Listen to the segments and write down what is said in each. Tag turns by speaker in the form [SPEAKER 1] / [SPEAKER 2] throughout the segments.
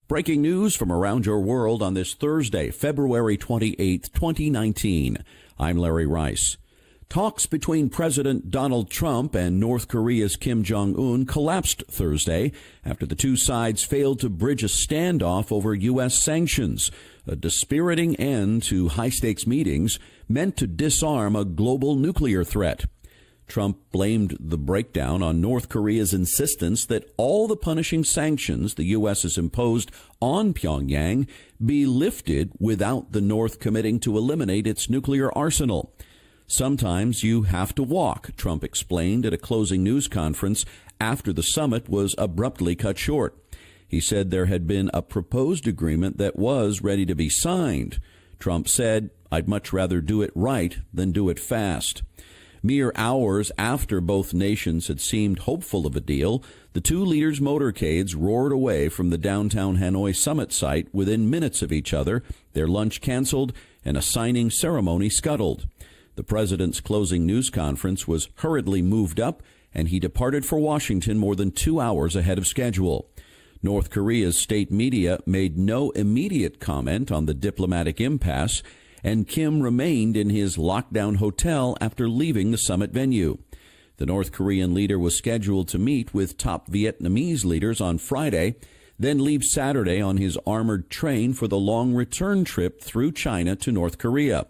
[SPEAKER 1] Breaking news from around your world on this Thursday, February 28th, 2019. I'm Larry Rice. Talks between President Donald Trump and North Korea's Kim Jong-un collapsed Thursday after the two sides failed to bridge a standoff over U.S. sanctions, a dispiriting end to high-stakes meetings meant to disarm a global nuclear threat. Trump blamed the breakdown on North Korea's insistence that all the punishing sanctions the U.S. has imposed on Pyongyang be lifted without the North committing to eliminate its nuclear arsenal. Sometimes you have to walk, Trump explained at a closing news conference after the summit was abruptly cut short. He said there had been a proposed agreement that was ready to be signed. Trump said, "I'd much rather do it right than do it fast." Mere hours after both nations had seemed hopeful of a deal, the two leaders' motorcades roared away from the downtown Hanoi summit site within minutes of each other, their lunch canceled, and a signing ceremony scuttled. The president's closing news conference was hurriedly moved up, and he departed for Washington more than 2 hours ahead of schedule. North Korea's state media made no immediate comment on the diplomatic impasse, and Kim remained in his lockdown hotel after leaving the summit venue. The North Korean leader was scheduled to meet with top Vietnamese leaders on Friday, then leave Saturday on his armored train for the long return trip through China to North Korea.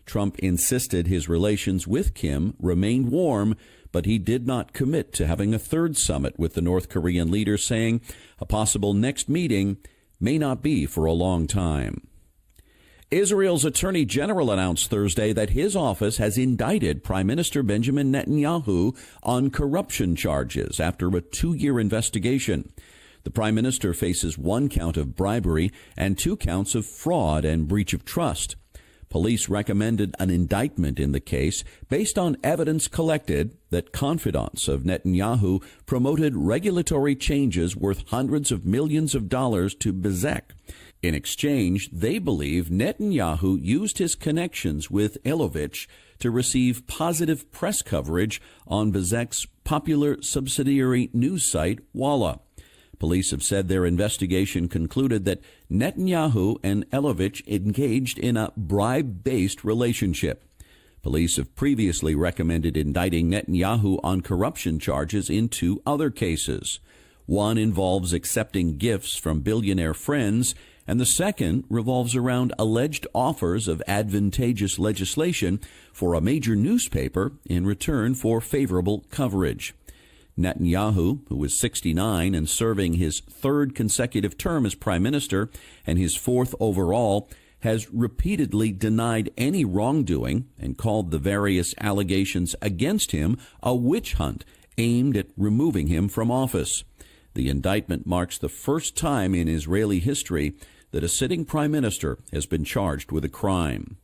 [SPEAKER 1] Trump insisted his relations with Kim remained warm, but he did not commit to having a third summit with the North Korean leader, saying a possible next meeting may not be for a long time. Israel's Attorney General announced Thursday that his office has indicted Prime Minister Benjamin Netanyahu on corruption charges after a 2-year investigation. The Prime Minister faces 1 count of bribery and 2 counts of fraud and breach of trust. Police recommended an indictment in the case based on evidence collected that confidants of Netanyahu promoted regulatory changes worth hundreds of millions of dollars to Bezek. In exchange, they believe Netanyahu used his connections with Elovich to receive positive press coverage on Bezek's popular subsidiary news site, Walla. Police have said their investigation concluded that Netanyahu and Elovich engaged in a bribe-based relationship. Police have previously recommended indicting Netanyahu on corruption charges in 2 other cases. One involves accepting gifts from billionaire friends, and the second revolves around alleged offers of advantageous legislation for a major newspaper in return for favorable coverage. Netanyahu, who is 69 and serving his 3rd consecutive term as prime minister and his 4th overall, has repeatedly denied any wrongdoing and called the various allegations against him a witch hunt aimed at removing him from office. The indictment marks the first time in Israeli history that a sitting prime minister has been charged with a crime.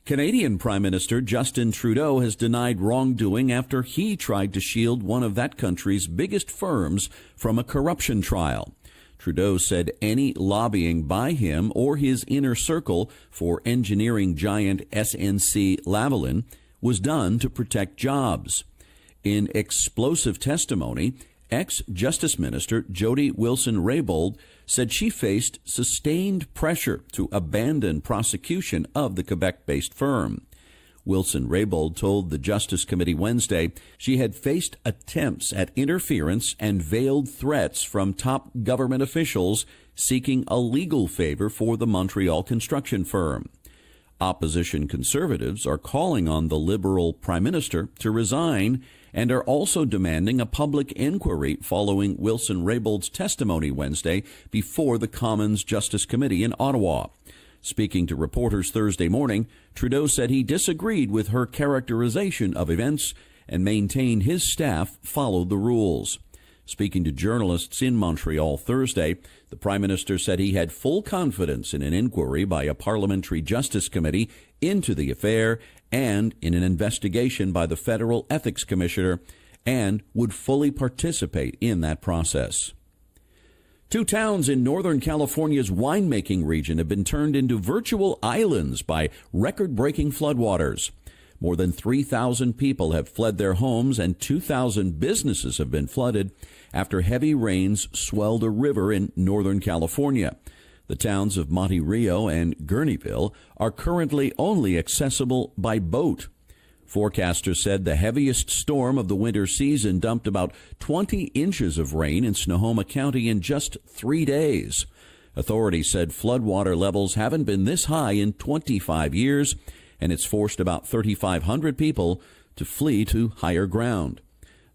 [SPEAKER 1] Canadian Prime Minister Justin Trudeau has denied wrongdoing after he tried to shield one of that country's biggest firms from a corruption trial. Trudeau said any lobbying by him or his inner circle for engineering giant SNC-Lavalin was done to protect jobs. In explosive testimony, ex-Justice Minister Jody Wilson-Raybould said she faced sustained pressure to abandon prosecution of the Quebec-based firm. Wilson-Raybould told the Justice Committee Wednesday she had faced attempts at interference and veiled threats from top government officials seeking a legal favor for the Montreal construction firm. Opposition Conservatives are calling on the Liberal Prime Minister to resign and are also demanding a public inquiry following Wilson-Raybould's testimony Wednesday before the Commons Justice Committee in Ottawa. Speaking to reporters Thursday morning, Trudeau said he disagreed with her characterization of events and maintained his staff followed the rules. Speaking to journalists in Montreal Thursday, the Prime Minister said he had full confidence in an inquiry by a parliamentary justice committee into the affair and in an investigation by the Federal Ethics Commissioner, and would fully participate in that process. 2 towns in Northern California's winemaking region have been turned into virtual islands by record-breaking floodwaters. More than 3,000 people have fled their homes and 2,000 businesses have been flooded after heavy rains swelled a river in Northern California. The towns of Monte Rio and Gurneyville are currently only accessible by boat. Forecasters said the heaviest storm of the winter season dumped about 20 inches of rain in Snohomish County in just 3 days. Authorities said floodwater levels haven't been this high in 25 years, and it's forced about 3,500 people to flee to higher ground.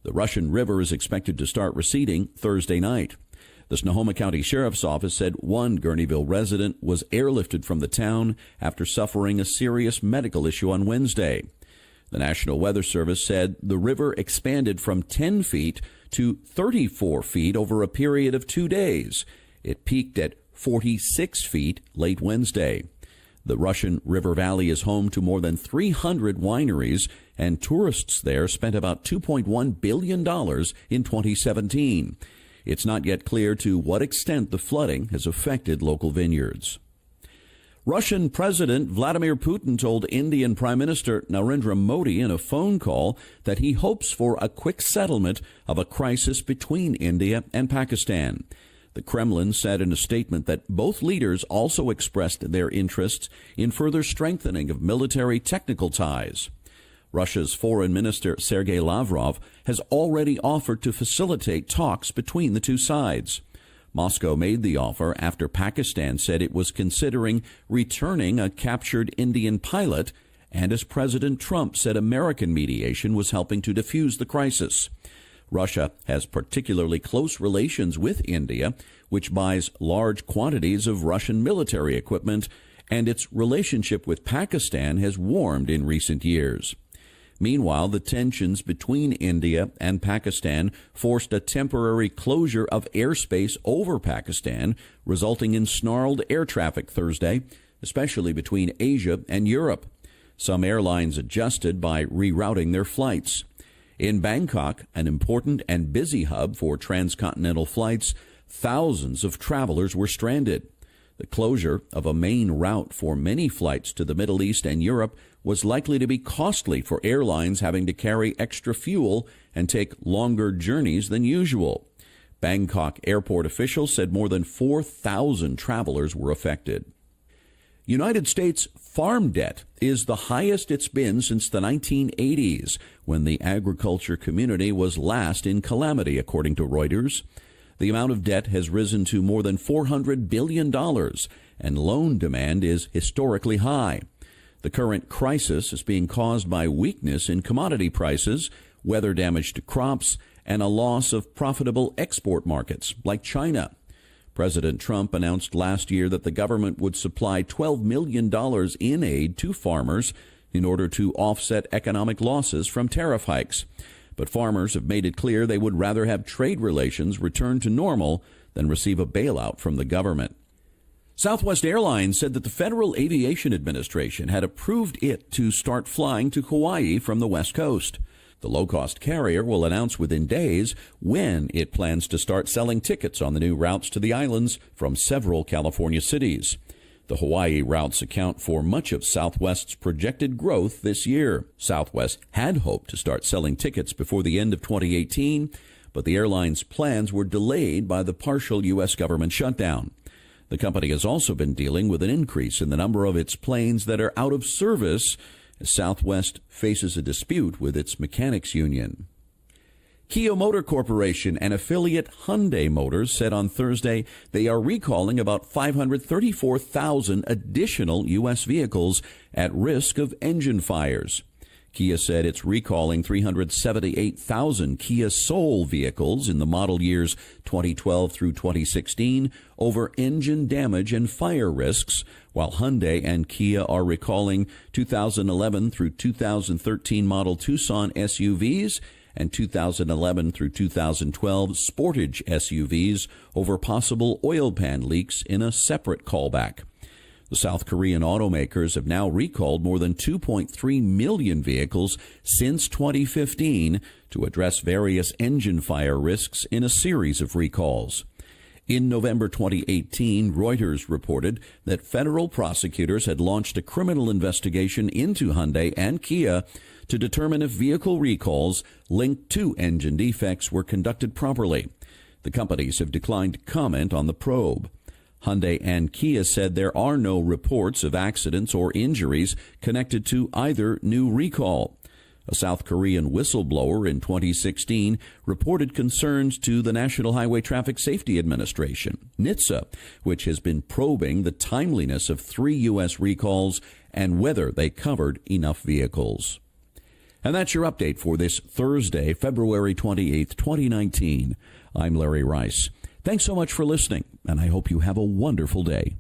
[SPEAKER 1] The Russian River is expected to start receding Thursday night. The Snohomish County Sheriff's Office said one Gurneyville resident was airlifted from the town after suffering a serious medical issue on Wednesday. The National Weather Service said the river expanded from 10 feet to 34 feet over a period of 2 days. It peaked at 46 feet late Wednesday. The Russian River Valley is home to more than 300 wineries, and tourists there spent about $2.1 billion in 2017. It's not yet clear to what extent the flooding has affected local vineyards. Russian President Vladimir Putin told Indian Prime Minister Narendra Modi in a phone call that he hopes for a quick settlement of a crisis between India and Pakistan. The Kremlin said in a statement that both leaders also expressed their interests in further strengthening of military technical ties. Russia's Foreign Minister Sergei Lavrov has already offered to facilitate talks between the two sides. Moscow made the offer after Pakistan said it was considering returning a captured Indian pilot, and as President Trump said American mediation was helping to defuse the crisis. Russia has particularly close relations with India, which buys large quantities of Russian military equipment, and its relationship with Pakistan has warmed in recent years. Meanwhile, the tensions between India and Pakistan forced a temporary closure of airspace over Pakistan, resulting in snarled air traffic Thursday, especially between Asia and Europe. Some airlines adjusted by rerouting their flights. In Bangkok, an important and busy hub for transcontinental flights, thousands of travelers were stranded. The closure of a main route for many flights to the Middle East and Europe was likely to be costly for airlines having to carry extra fuel and take longer journeys than usual. Bangkok airport officials said more than 4,000 travelers were affected. United States farm debt is the highest it's been since the 1980s, when the agriculture community was last in calamity, according to Reuters. The amount of debt has risen to more than $400 billion, and loan demand is historically high. The current crisis is being caused by weakness in commodity prices, weather damage to crops, and a loss of profitable export markets like China. President Trump announced last year that the government would supply $12 million in aid to farmers in order to offset economic losses from tariff hikes. But farmers have made it clear they would rather have trade relations return to normal than receive a bailout from the government. Southwest Airlines said that the Federal Aviation Administration had approved it to start flying to Hawaii from the West Coast. The low-cost carrier will announce within days when it plans to start selling tickets on the new routes to the islands from several California cities. The Hawaii routes account for much of Southwest's projected growth this year. Southwest had hoped to start selling tickets before the end of 2018, but the airline's plans were delayed by the partial U.S. government shutdown. The company has also been dealing with an increase in the number of its planes that are out of service as Southwest faces a dispute with its mechanics union. Kia Motor Corporation and affiliate Hyundai Motors said on Thursday they are recalling about 534,000 additional U.S. vehicles at risk of engine fires. Kia said it's recalling 378,000 Kia Soul vehicles in the model years 2012 through 2016 over engine damage and fire risks, while Hyundai and Kia are recalling 2011 through 2013 model Tucson SUVs and 2011 through 2012 Sportage SUVs over possible oil pan leaks in a separate callback. The South Korean automakers have now recalled more than 2.3 million vehicles since 2015 to address various engine fire risks in a series of recalls. In November 2018, Reuters reported that federal prosecutors had launched a criminal investigation into Hyundai and Kia to determine if vehicle recalls linked to engine defects were conducted properly. The companies have declined to comment on the probe. Hyundai and Kia said there are no reports of accidents or injuries connected to either new recall. A South Korean whistleblower in 2016 reported concerns to the National Highway Traffic Safety Administration, NHTSA, which has been probing the timeliness of 3 U.S. recalls and whether they covered enough vehicles. And that's your update for this Thursday, February 28th, 2019. I'm Larry Rice. Thanks so much for listening, and I hope you have a wonderful day.